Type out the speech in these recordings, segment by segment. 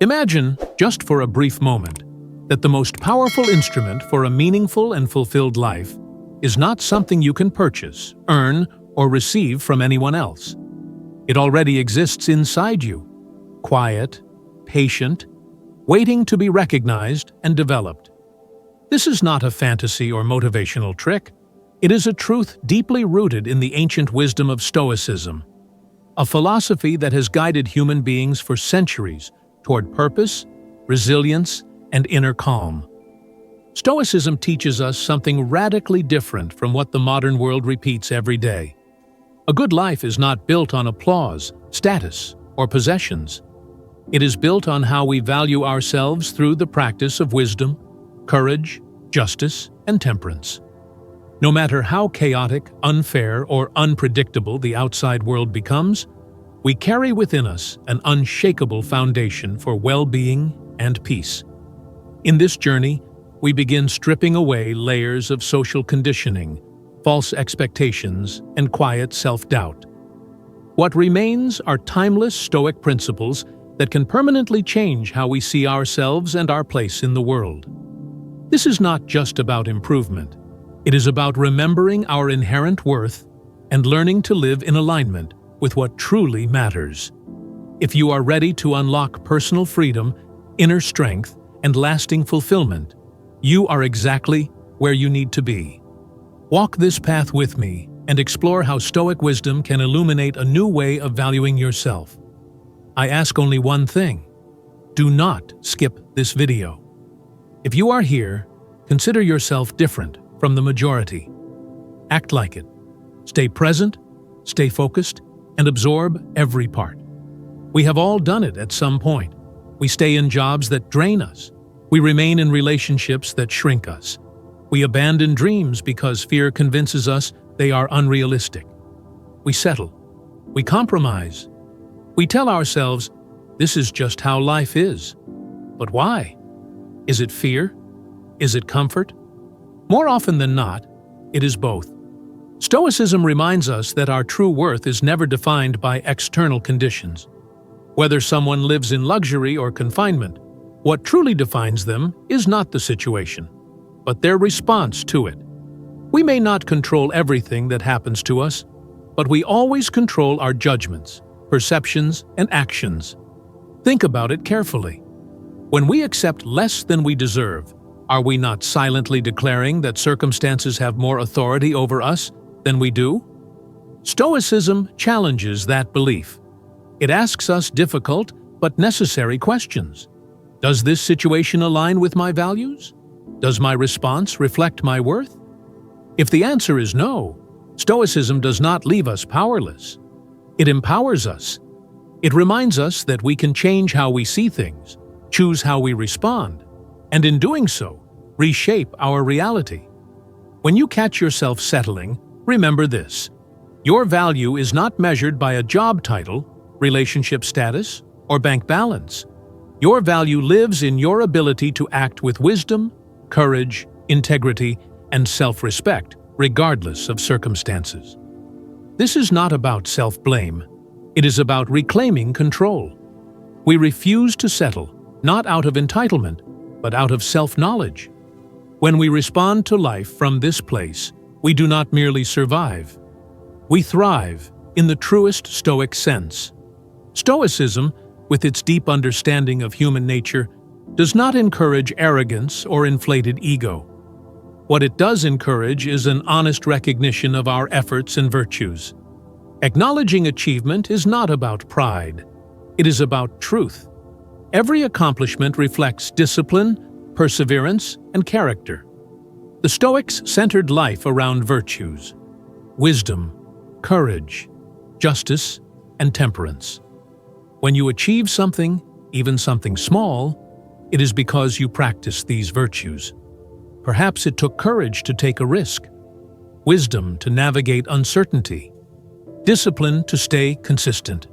Imagine, just for a brief moment, that the most powerful instrument for a meaningful and fulfilled life is not something you can purchase, earn, or receive from anyone else. It already exists inside you, quiet, patient, waiting to be recognized and developed. This is not a fantasy or motivational trick. It is a truth deeply rooted in the ancient wisdom of Stoicism, a philosophy that has guided human beings for centuries toward purpose, resilience, and inner calm. Stoicism teaches us something radically different from what the modern world repeats every day. A good life is not built on applause, status, or possessions. It is built on how we value ourselves through the practice of wisdom, courage, justice, and temperance. No matter how chaotic, unfair, or unpredictable the outside world becomes, we carry within us an unshakable foundation for well-being and peace. In this journey, we begin stripping away layers of social conditioning, false expectations, and quiet self-doubt. What remains are timeless Stoic principles that can permanently change how we see ourselves and our place in the world. This is not just about improvement. It is about remembering our inherent worth and learning to live in alignment with what truly matters. If you are ready to unlock personal freedom, inner strength, and lasting fulfillment, you are exactly where you need to be. Walk this path with me and explore how Stoic wisdom can illuminate a new way of valuing yourself. I ask only one thing: do not skip this video. If you are here, consider yourself different from the majority. Act like it. Stay present, stay focused, and absorb every part. We have all done it at some point. We stay in jobs that drain us. We remain in relationships that shrink us. We abandon dreams because fear convinces us they are unrealistic. We settle. We compromise. We tell ourselves, this is just how life is. But why? Is it fear? Is it comfort? More often than not, it is both. Stoicism reminds us that our true worth is never defined by external conditions. Whether someone lives in luxury or confinement, what truly defines them is not the situation, but their response to it. We may not control everything that happens to us, but we always control our judgments, perceptions, and actions. Think about it carefully. When we accept less than we deserve, are we not silently declaring that circumstances have more authority over us than we do? Stoicism challenges that belief. It asks us difficult but necessary questions. Does this situation align with my values? Does my response reflect my worth? If the answer is no, Stoicism does not leave us powerless. It empowers us. It reminds us that we can change how we see things, choose how we respond, and in doing so, reshape our reality. When you catch yourself settling, remember this: your value is not measured by a job title, relationship status, or bank balance. Your value lives in your ability to act with wisdom, courage, integrity, and self-respect, regardless of circumstances. This is not about self-blame. It is about reclaiming control. We refuse to settle, not out of entitlement, but out of self-knowledge. When we respond to life from this place, we do not merely survive. We thrive in the truest Stoic sense. Stoicism, with its deep understanding of human nature, does not encourage arrogance or inflated ego. What it does encourage is an honest recognition of our efforts and virtues. Acknowledging achievement is not about pride. It is about truth. Every accomplishment reflects discipline, perseverance, and character. The Stoics centered life around virtues: wisdom, courage, justice, and temperance. When you achieve something, even something small, it is because you practice these virtues. Perhaps it took courage to take a risk, wisdom to navigate uncertainty, discipline to stay consistent.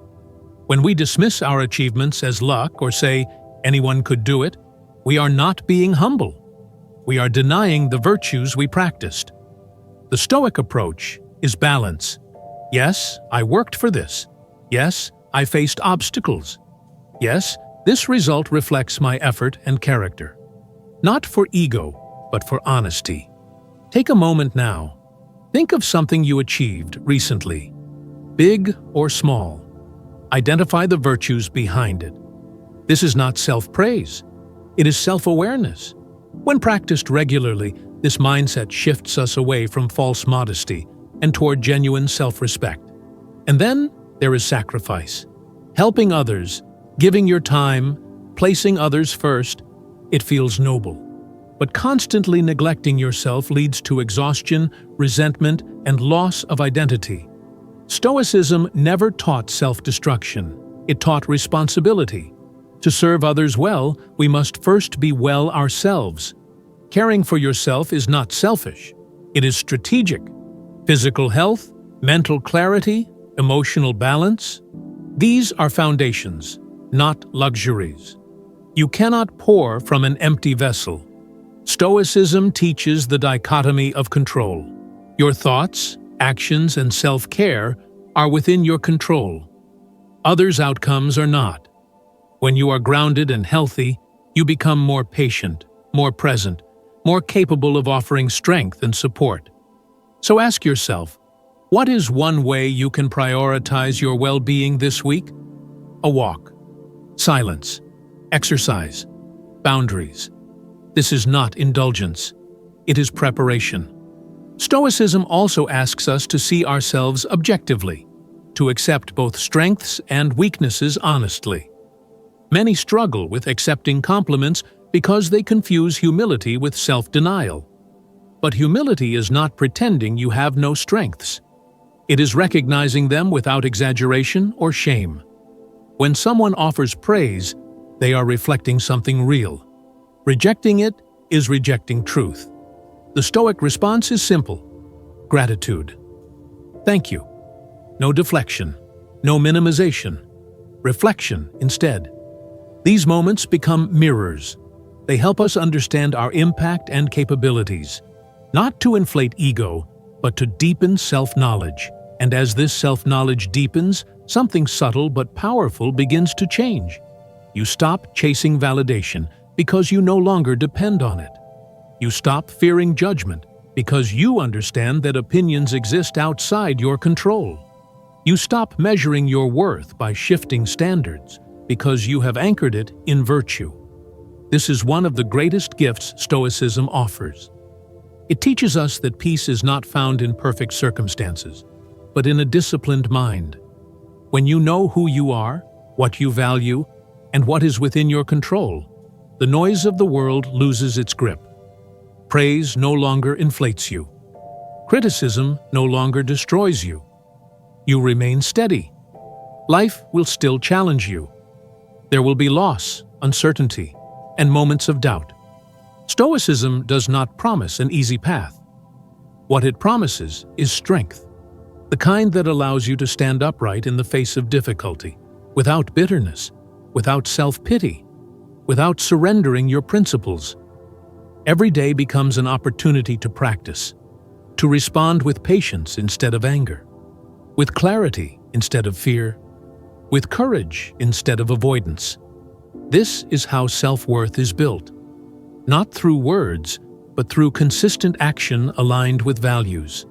When we dismiss our achievements as luck or say anyone could do it, we are not being humble. We are denying the virtues we practiced. The Stoic approach is balance. Yes, I worked for this. Yes, I faced obstacles. Yes, This result reflects my effort and character. Not for ego, but for honesty. Take a moment now. Think of something you achieved recently, big or small. Identify the virtues behind it. This is not self-praise. It is self-awareness. When practiced regularly, this mindset shifts us away from false modesty and toward genuine self-respect. And then there is sacrifice. Helping others, giving your time, placing others first, it feels noble. But constantly neglecting yourself leads to exhaustion, resentment, and loss of identity. Stoicism never taught self-destruction. It taught responsibility. To serve others well, we must first be well ourselves. Caring for yourself is not selfish. It is strategic. Physical health, mental clarity, emotional balance, these are foundations, not luxuries. You cannot pour from an empty vessel. Stoicism teaches the dichotomy of control. Your thoughts, actions, and self-care are within your control. Others' outcomes are not. When you are grounded and healthy, you become more patient, more present, more capable of offering strength and support. So ask yourself, what is one way you can prioritize your well-being this week? A walk, silence, exercise, boundaries. This is not indulgence. It is preparation. Stoicism also asks us to see ourselves objectively, to accept both strengths and weaknesses honestly. Many struggle with accepting compliments because they confuse humility with self-denial. But humility is not pretending you have no strengths. It is recognizing them without exaggeration or shame. When someone offers praise, they are reflecting something real. Rejecting it is rejecting truth. The Stoic response is simple: gratitude. Thank you. No deflection, no minimization. Reflection instead. These moments become mirrors. They help us understand our impact and capabilities, not to inflate ego, but to deepen self-knowledge. And as this self-knowledge deepens, something subtle but powerful begins to change. You stop chasing validation because you no longer depend on it. You stop fearing judgment because you understand that opinions exist outside your control. You stop measuring your worth by shifting standards because you have anchored it in virtue. This is one of the greatest gifts Stoicism offers. It teaches us that peace is not found in perfect circumstances, but in a disciplined mind. When you know who you are, what you value, and what is within your control, the noise of the world loses its grip. Praise no longer inflates you. Criticism no longer destroys you. You remain steady. Life will still challenge you. There will be loss, uncertainty, and moments of doubt. Stoicism does not promise an easy path. What it promises is strength, the kind that allows you to stand upright in the face of difficulty, without bitterness, without self-pity, without surrendering your principles. Every day becomes an opportunity to practice, to respond with patience instead of anger, with clarity instead of fear, with courage instead of avoidance. This is how self-worth is built, not through words, but through consistent action aligned with values.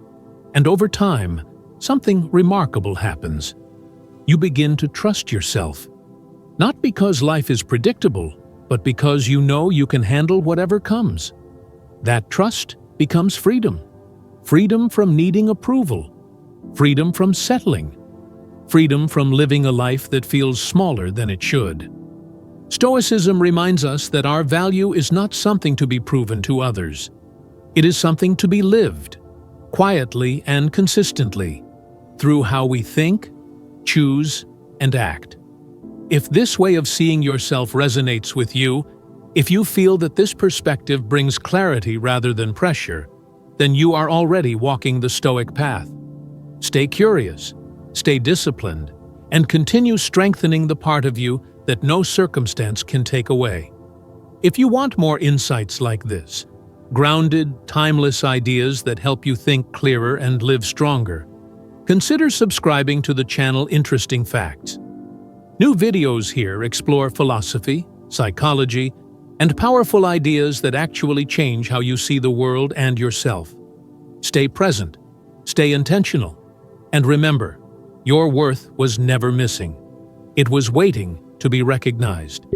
And over time, something remarkable happens. You begin to trust yourself, not because life is predictable, but because you know you can handle whatever comes. That trust becomes freedom. Freedom from needing approval. Freedom from settling. Freedom from living a life that feels smaller than it should. Stoicism reminds us that our value is not something to be proven to others. It is something to be lived, quietly and consistently, through how we think, choose, and act. If this way of seeing yourself resonates with you, if you feel that this perspective brings clarity rather than pressure, then you are already walking the Stoic path. Stay curious, stay disciplined, and continue strengthening the part of you that no circumstance can take away. If you want more insights like this, grounded, timeless ideas that help you think clearer and live stronger, consider subscribing to the channel Interesting Facts. New videos here explore philosophy, psychology, and powerful ideas that actually change how you see the world and yourself. Stay present, stay intentional, and remember, your worth was never missing. It was waiting to be recognized.